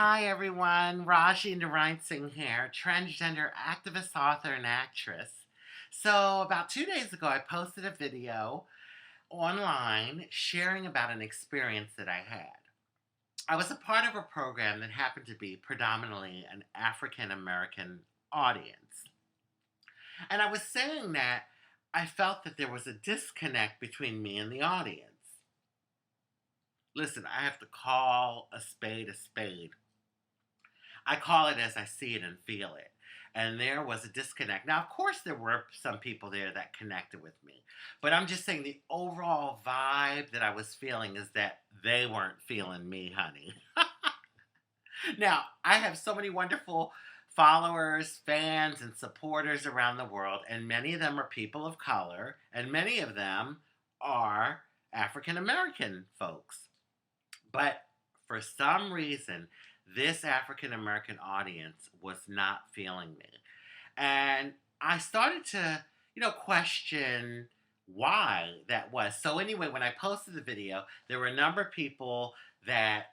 Hi everyone, Rajee Narinesingh here, transgender activist, author, and actress. So, about 2 days ago, I posted a video online sharing about an experience that I had. I was a part of a program that happened to be predominantly an African American audience. And I was saying that I felt that there was a disconnect between me and the audience. Listen, I have to call a spade a spade. I call it as I see it and feel it. And there was a disconnect. Now, of course, there were some people there that connected with me. But I'm just saying the overall vibe that I was feeling is that they weren't feeling me, honey. Now, I have so many wonderful followers, fans, and supporters around the world, and many of them are people of color, and many of them are African American folks. But for some reason, this African American audience was not feeling me. And I started to, question why that was. So, anyway, when I posted the video, there were a number of people that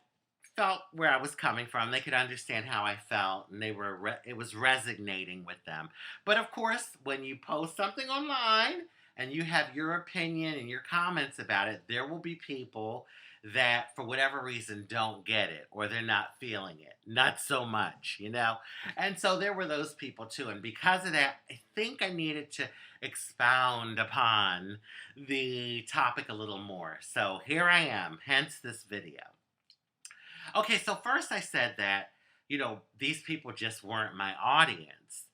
felt where I was coming from. They could understand how I felt, and it was resonating with them. But of course, when you post something online and you have your opinion and your comments about it, there will be people that for whatever reason don't get it or they're not feeling it. Not so much. And so there were those people too. And because of that, I think I needed to expound upon the topic a little more. So here I am, hence this video. Okay, so first I said that, these people just weren't my audience.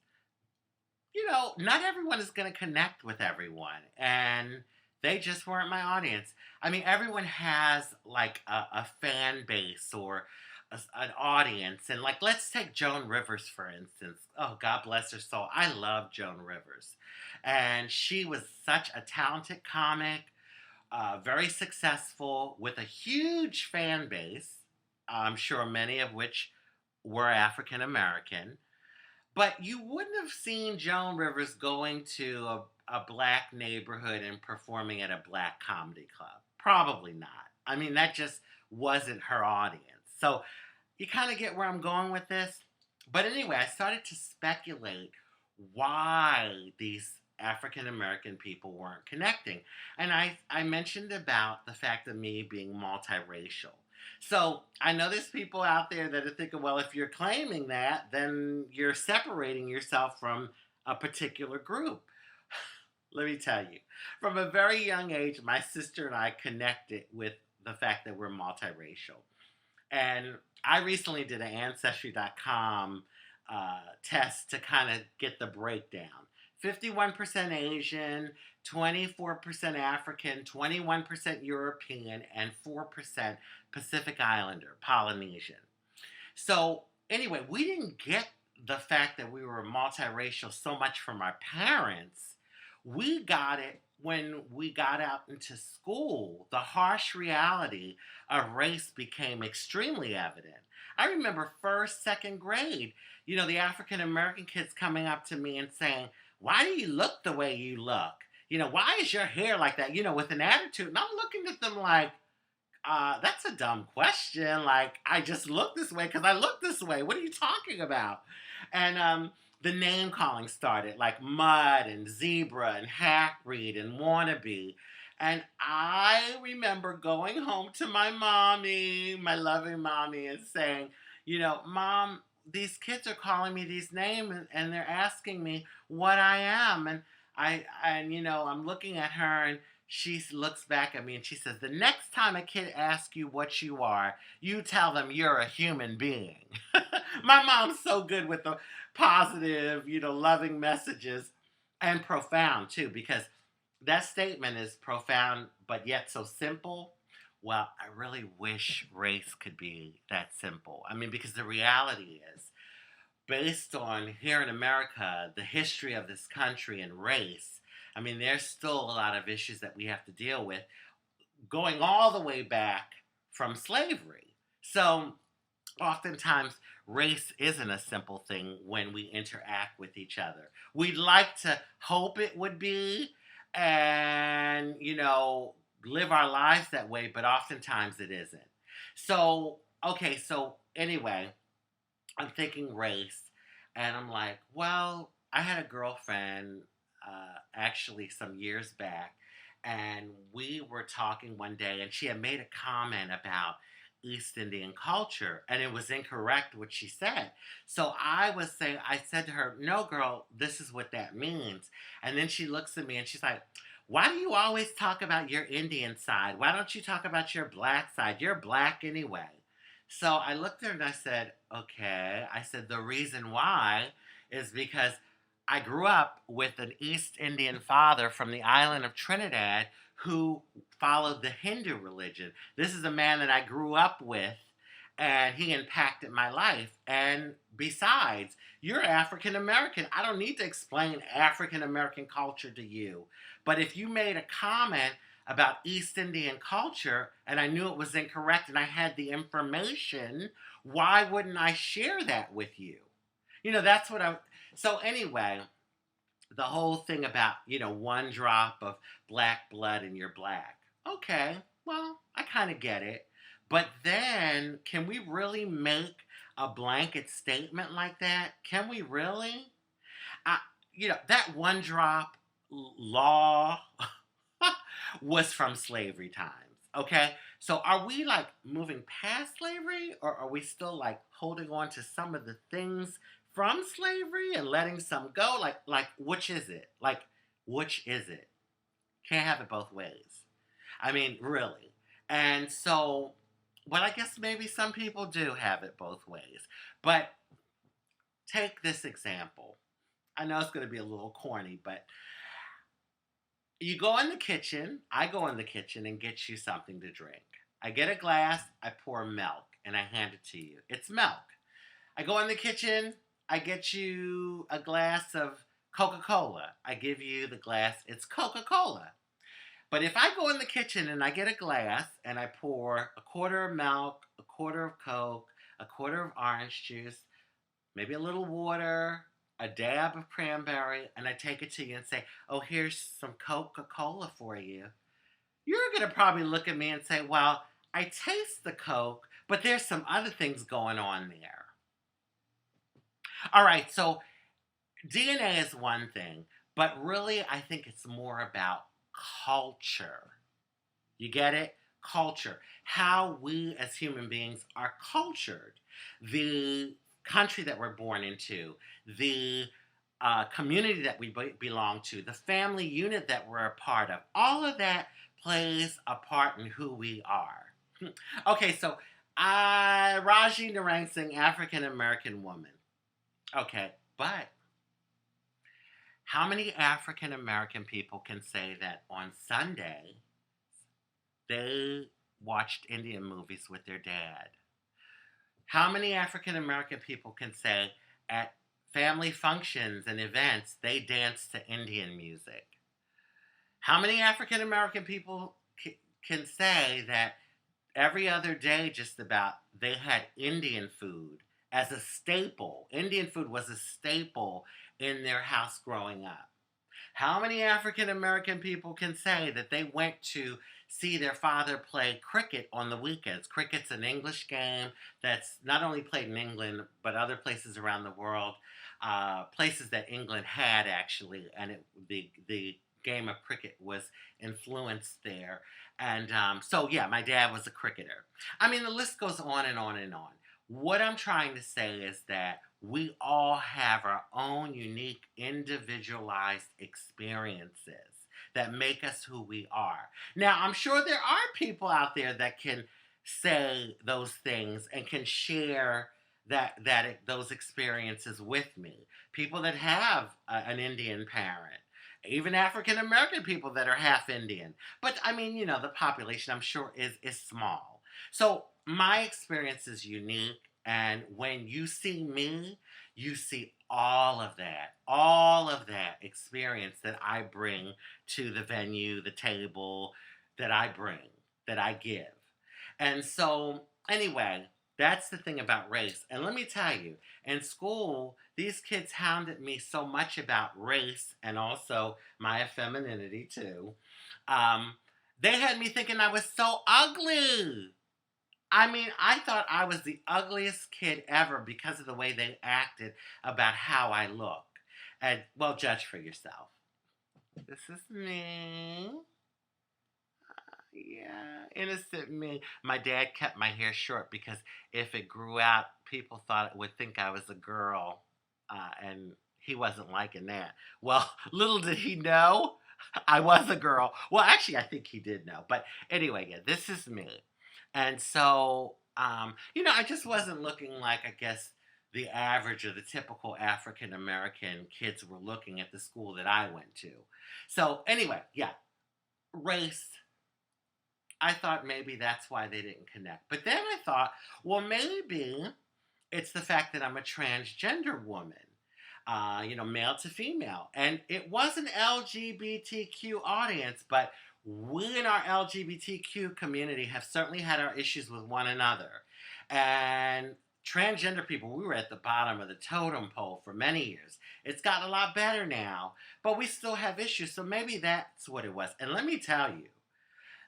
Not everyone is going to connect with everyone, and they just weren't my audience. I mean, everyone has like a fan base or an audience, and like let's take Joan Rivers for instance. Oh, God bless her soul. I love Joan Rivers, and she was such a talented comic, very successful with a huge fan base. I'm sure many of which were African American. But you wouldn't have seen Joan Rivers going to a black neighborhood and performing at a black comedy club. Probably not. I mean, that just wasn't her audience. So you kind of get where I'm going with this. But anyway, I started to speculate why these African American people weren't connecting. And I mentioned about the fact of me being multiracial. So I know there's people out there that are thinking, well, if you're claiming that, then you're separating yourself from a particular group. Let me tell you, from a very young age, my sister and I connected with the fact that we're multiracial. And I recently did an Ancestry.com test to kind of get the breakdown. 51% Asian, 24% African, 21% European, and 4% Pacific Islander, Polynesian. So, anyway, we didn't get the fact that we were multiracial so much from our parents. We got it when we got out into school. The harsh reality of race became extremely evident. I remember first, second grade, the African American kids coming up to me and saying, why do you look the way you look? Why is your hair like that? With an attitude. And I'm looking at them like, that's a dumb question. Like, I just look this way because I look this way. What are you talking about? And the name calling started, like Mud and Zebra and Hackreed and Wannabe. And I remember going home to my mommy, my loving mommy, and saying, Mom, these kids are calling me these names and they're asking me what I am. And I'm looking at her and she looks back at me and she says, the next time a kid asks you what you are, you tell them you're a human being. My mom's so good with the positive, loving messages, and profound too, because that statement is profound but yet so simple. Well, I really wish race could be that simple. I mean, because the reality is, based on here in America, the history of this country and race, I mean, there's still a lot of issues that we have to deal with going all the way back from slavery. So oftentimes, race isn't a simple thing when we interact with each other. We'd like to hope it would be and, live our lives that way, but oftentimes it isn't. So, okay, so anyway, I'm thinking race, and I'm like, well, I had a girlfriend actually some years back, and we were talking one day, and she had made a comment about East Indian culture, and it was incorrect what she said. So I said to her, no, girl, this is what that means. And then she looks at me and she's like, why do you always talk about your Indian side? Why don't you talk about your black side? You're black anyway. So I looked at her and I said, okay. I said, the reason why is because I grew up with an East Indian father from the island of Trinidad who followed the Hindu religion. This is a man that I grew up with, and he impacted my life. And besides, you're African American. I don't need to explain African American culture to you. But if you made a comment about East Indian culture and I knew it was incorrect and I had the information, why wouldn't I share that with you? That's what I. So, anyway, the whole thing about, one drop of black blood and you're black. Okay, well, I kind of get it. But then, can we really make a blanket statement like that? Can we really? I, that one drop law was from slavery times. Okay, so are we like moving past slavery, or are we still like holding on to some of the things from slavery and letting some go? Like which is it? Like which is it? Can't have it both ways. I mean, really. And so, well, I guess maybe some people do have it both ways. But take this example. I know it's going to be a little corny, but you go in the kitchen, I go in the kitchen and get you something to drink. I get a glass, I pour milk, and I hand it to you. It's milk. I go in the kitchen, I get you a glass of Coca-Cola. I give you the glass, it's Coca-Cola. But if I go in the kitchen and I get a glass and I pour a quarter of milk, a quarter of Coke, a quarter of orange juice, maybe a little water, a dab of cranberry, and I take it to you and say, oh, here's some Coca-Cola for you. You're going to probably look at me and say, well, I taste the Coke, but there's some other things going on there. All right, so DNA is one thing, but really I think it's more about culture. You get it? Culture. How we as human beings are cultured. The country that we're born into, the community that we belong to, the family unit that we're a part of, all of that plays a part in who we are. Okay, so Rajee Narinesingh, African American woman. Okay, but how many African American people can say that on Sunday they watched Indian movies with their dad? How many African American people can say at family functions and events they dance to Indian music? How many African American people can say that every other day just about they had Indian food as a staple? Indian food was a staple in their house growing up. How many African American people can say that they went to see their father play cricket on the weekends? Cricket's an English game that's not only played in England, but other places around the world. Places that England had, actually, and the game of cricket was influenced there. And so, yeah, my dad was a cricketer. I mean, the list goes on and on and on. What I'm trying to say is that we all have our own unique, individualized experiences that make us who we are. Now, I'm sure there are people out there that can say those things and can share those experiences with me. People that have an Indian parent, even African American people that are half Indian. But I mean, the population I'm sure is small. So my experience is unique, and when you see me, you see all of that experience that I bring to the venue, the table, that I bring, that I give. And so, anyway, that's the thing about race. And let me tell you, in school, these kids hounded me so much about race and also my femininity too. They had me thinking I was so ugly. I mean, I thought I was the ugliest kid ever because of the way they acted about how I look. And, well, judge for yourself. This is me. Yeah, innocent me. My dad kept my hair short because if it grew out, people thought it would think I was a girl, and he wasn't liking that. Well, little did he know, I was a girl. Well, actually, I think he did know. But anyway, yeah, this is me, and so I just wasn't looking like I guess the average or the typical African American kids were looking at the school that I went to. So anyway, yeah, race, I thought maybe that's why they didn't connect. But then I thought, well, maybe it's the fact that I'm a transgender woman, male to female. And it was an LGBTQ audience, but we in our LGBTQ community have certainly had our issues with one another. And transgender people, we were at the bottom of the totem pole for many years. It's gotten a lot better now, but we still have issues. So maybe that's what it was. And let me tell you,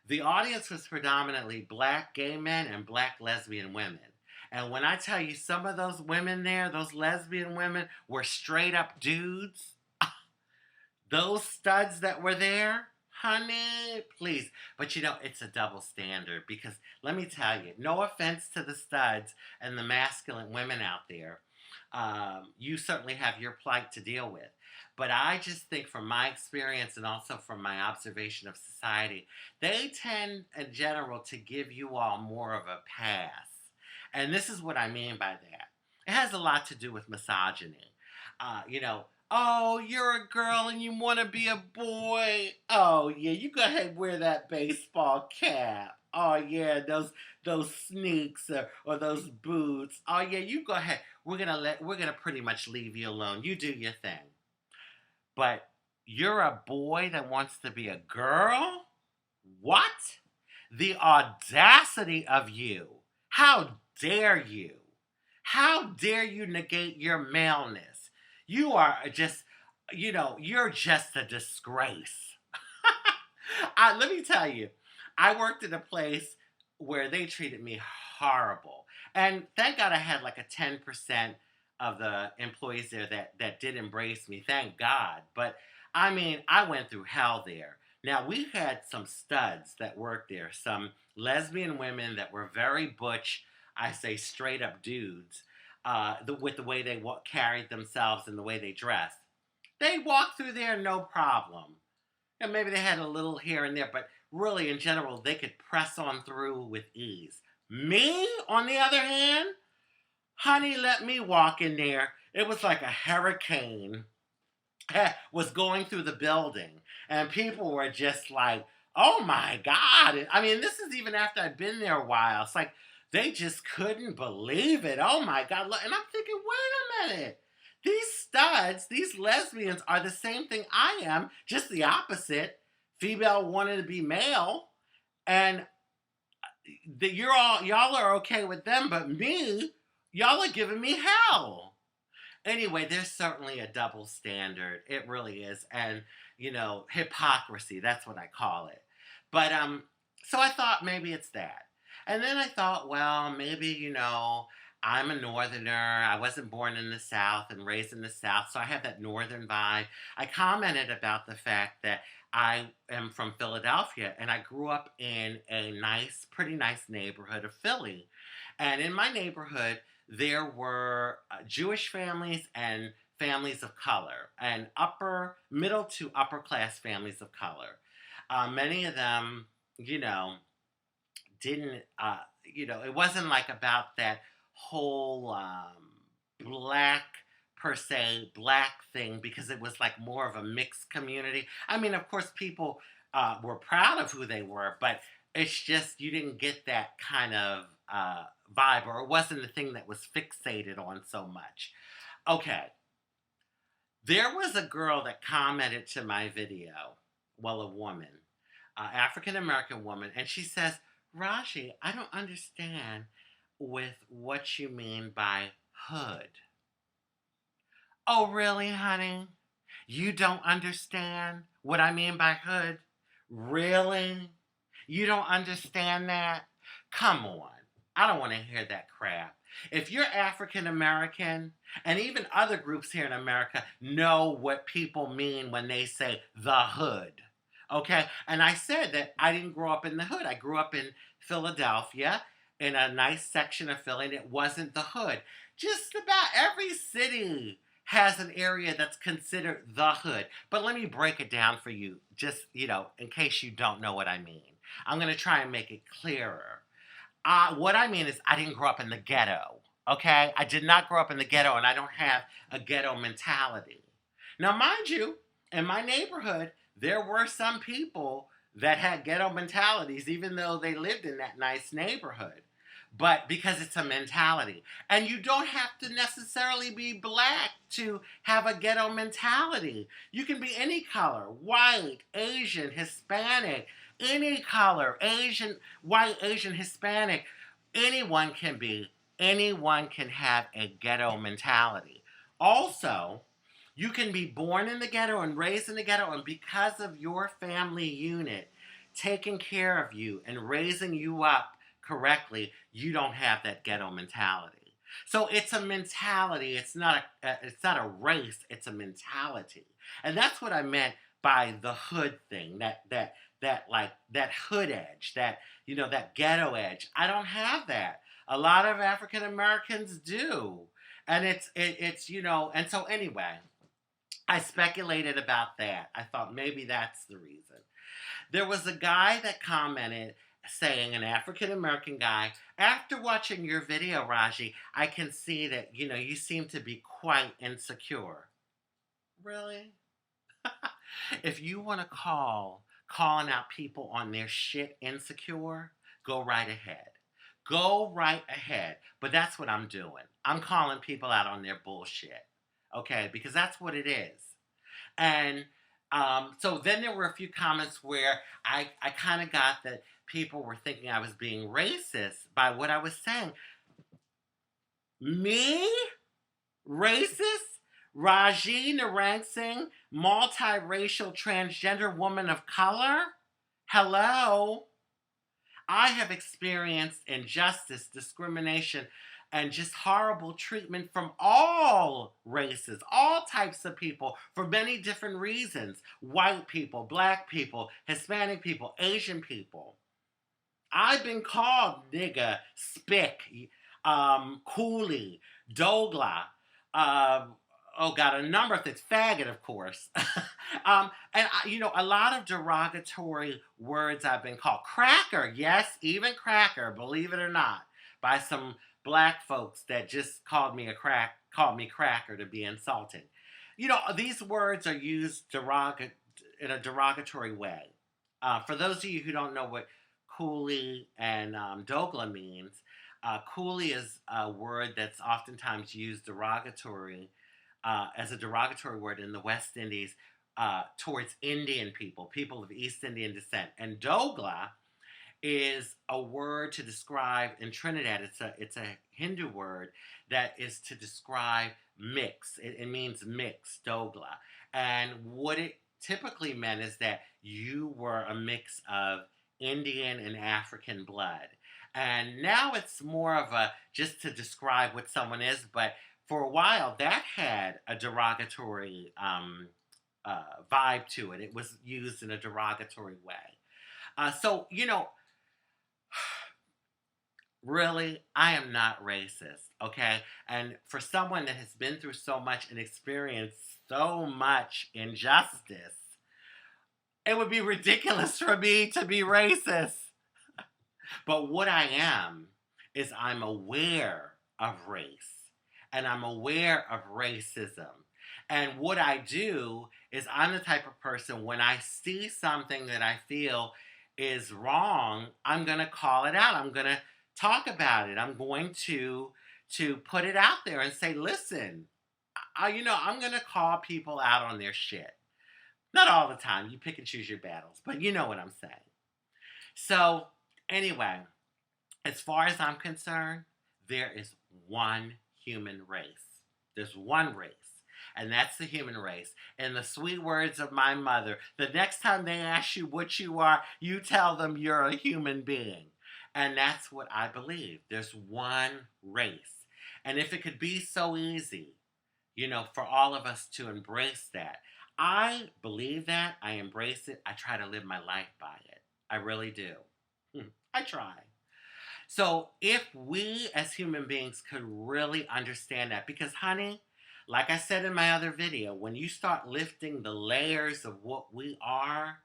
the audience was predominantly black gay men and black lesbian women. And when I tell you some of those women there, those lesbian women were straight up dudes. Those studs that were there, honey, please. But it's a double standard because let me tell you, no offense to the studs and the masculine women out there. You certainly have your plight to deal with. But I just think from my experience and also from my observation of society, they tend in general to give you all more of a pass. And this is what I mean by that. It has a lot to do with misogyny. Oh, you're a girl and you want to be a boy. Oh, yeah, you go ahead and wear that baseball cap. Oh, yeah, those sneaks or those boots. Oh, yeah, you go ahead. We're gonna pretty much leave you alone. You do your thing. But you're a boy that wants to be a girl? What? The audacity of you. How dare you? How dare you negate your maleness? You are just, you're just a disgrace. Let me tell you, I worked in a place where they treated me horrible. And thank God I had like a 10% of the employees there that did embrace me. Thank God. But I mean, I went through hell there. Now, we had some studs that worked there, some lesbian women that were very butch, I say straight up dudes, with the way they carried themselves and the way they dressed. They walked through there no problem. And maybe they had a little here and there, but really, in general, they could press on through with ease. Me, on the other hand, honey, let me walk in there. It was like a hurricane was going through the building. And people were just like, oh my God. I mean, this is even after I'd been there a while. It's like, they just couldn't believe it. Oh my God. And I'm thinking, wait a minute. These studs, these lesbians are the same thing I am, just the opposite. Female wanted to be male. And y'all are okay with them, but me, y'all are giving me hell. Anyway, there's certainly a double standard. It really is. And, hypocrisy, that's what I call it. But, so I thought maybe it's that. And then I thought, well, maybe, I'm a northerner. I wasn't born in the South and raised in the South, so I have that northern vibe. I commented about the fact that I am from Philadelphia, and I grew up in a pretty nice neighborhood of Philly. And in my neighborhood, there were Jewish families and families of color, and middle to upper class families of color. Many of them, didn't, it wasn't like about that whole black per se black thing, because it was like more of a mixed community. I mean, of course, people were proud of who they were, but it's just you didn't get that kind of vibe, or it wasn't the thing that was fixated on so much. Okay, there was a girl that commented to my video, well, a woman, African American woman, and she says, Rajee, I don't understand with what you mean by hood. Oh, really, honey? You don't understand what I mean by hood? Really? You don't understand that? Come on. I don't want to hear that crap. If you're African American, and even other groups here in America know what people mean when they say the hood. Okay? And I said that I didn't grow up in the hood. I grew up in Philadelphia, in a nice section of Philly, and it wasn't the hood. Just about every city has an area that's considered the hood. But let me break it down for you, just, in case you don't know what I mean. I'm going to try and make it clearer. What I mean is, I didn't grow up in the ghetto. Okay? I did not grow up in the ghetto, and I don't have a ghetto mentality. Now, mind you, in my neighborhood, there were some people that had ghetto mentalities, even though they lived in that nice neighborhood. But because it's a mentality. And you don't have to necessarily be black to have a ghetto mentality. You can be any color: white, Asian, Hispanic, any color: Asian, white, Asian, Hispanic. Anyone can be, anyone can have a ghetto mentality. Also, you can be born in the ghetto and raised in the ghetto, and because of your family unit taking care of you and raising you up correctly, you don't have that ghetto mentality. So it's a mentality. It's not a race. It's a mentality, and that's what I meant by the hood thing. That hood edge. That ghetto edge. I don't have that. A lot of African Americans do, and And so anyway, I speculated about that. I thought maybe that's the reason. There was a guy that commented saying, an African American guy, after watching your video, Rajee, I can see that, you seem to be quite insecure. Really? If you want to calling out people on their shit insecure, go right ahead. Go right ahead. But that's what I'm doing. I'm calling people out on their bullshit. Okay? Because that's what it is. And so then there were a few comments where I kind of got that people were thinking I was being racist by what I was saying. Me? Racist? Rajee Narinesingh, multiracial transgender woman of color? Hello? I have experienced injustice, discrimination, and just horrible treatment from all races, all types of people, for many different reasons. White people, black people, Hispanic people, Asian people. I've been called nigga, Spick, Cooley, Dougla, a number of things. Faggot, of course. A lot of derogatory words I've been called. Cracker, yes, even cracker, believe it or not, by some black folks that just called me cracker to be insulting. These words are used in a derogatory way. For those of you who don't know what Cooley and Dougla means, Cooley is a word that's oftentimes used as a derogatory word in the West Indies towards Indian people of East Indian descent. And Dougla is a word to describe, in Trinidad, it's a Hindu word that is to describe mix. It means mix, Dougla. And what it typically meant is that you were a mix of Indian and African blood. And now it's more of a just to describe what someone is, but for a while that had a derogatory vibe to it. It was used in a derogatory way. Really, I am not racist, okay? And for someone that has been through so much and experienced so much injustice, it would be ridiculous for me to be racist. But what I am is I'm aware of race, and I'm aware of racism. And what I do is I'm the type of person, when I see something that I feel is wrong, I'm going to call it out. I'm going to talk about it. I'm going to put it out there and say, listen, I'm going to call people out on their shit. Not all the time. You pick and choose your battles, but you know what I'm saying. So anyway, as far as I'm concerned, there is one human race. There's one race. And that's the human race. In the sweet words of my mother, the next time they ask you what you are, you tell them you're a human being. And that's what I believe. There's one race. And if it could be so easy, for all of us to embrace that, I believe that. I embrace it. I try to live my life by it. I really do. I try. So if we as human beings could really understand that, because honey, like I said in my other video, when you start lifting the layers of what we are,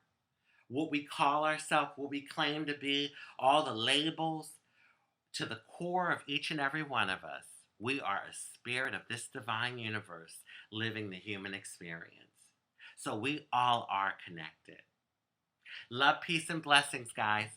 what we call ourselves, what we claim to be, all the labels, to the core of each and every one of us, we are a spirit of this divine universe living the human experience. So we all are connected. Love, peace, and blessings, guys.